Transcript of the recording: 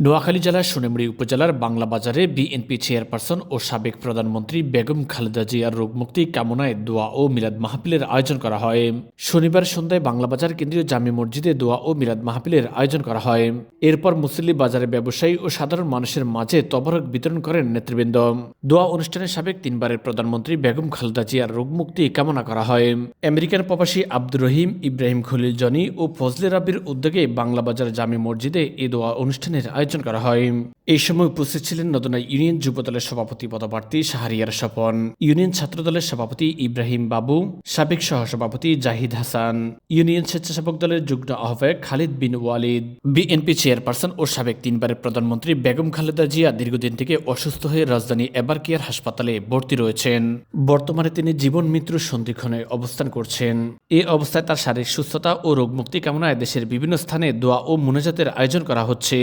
নোয়াখালী জেলার সোনামুড়ি উপজেলার বাংলা বাজারে বিএনপি চেয়ারপারসন ও সাবেক প্রধানমন্ত্রী বেগম খালেদা জিয়ার রোগমুক্তি কামনায় দোয়া ও মিলাদ মাহফিলের আয়োজন করা হয়। শনিবার সন্ধ্যায় বাংলা বাজার কেন্দ্রীয় জামে মসজিদে দোয়া ও মিলাদ মাহফিলের আয়োজন করা হয়। এরপর মুসল্লি বাজারে ব্যবসায়ী ও সাধারণ মানুষের মাঝে তবরক বিতরণ করেন নেতৃবৃন্দ। দোয়া অনুষ্ঠানে সাবেক তিনবারের প্রধানমন্ত্রী বেগম খালেদা জিয়ার রোগমুক্তি কামনা করা হয়। আমেরিকান প্রবাসী আব্দুর রহিম, ইব্রাহিম খলিল জনি ও ফজলে রাব্বির উদ্যোগে বাংলা বাজার জামে মসজিদে এই দোয়া অনুষ্ঠানের আয়োজন করা হয়। এই সময় উপস্থিত ছিলেন নদনা ইউনিয়ন যুবদলের সভাপতি পদপ্রার্থী শাহরিয়ার স্বপন, ইউনিয়ন ছাত্রদলের সভাপতি ইব্রাহিম বাবু, সাবেক সহসভাপতি জাহিদ হাসান, ইউনিয়ন স্বেচ্ছাসেবক দলের যুগ্ম আহ্বায়ক খালিদ বিন ওয়ালিদ। বিএনপি চেয়ারপারসন ও সাবেক তিনবারের প্রধানমন্ত্রী বেগম খালেদা জিয়া দীর্ঘদিন থেকে অসুস্থ হয়ে রাজধানী এবারকেয়ার হাসপাতালে ভর্তি রয়েছেন। বর্তমানে তিনি জীবন মৃত্যুর সন্ধিক্ষণে অবস্থান করছেন। এই অবস্থায় তার শারীরিক সুস্থতা ও রোগমুক্তি কামনায় দেশের বিভিন্ন স্থানে দোয়া ও মুনাজাতের আয়োজন করা হচ্ছে।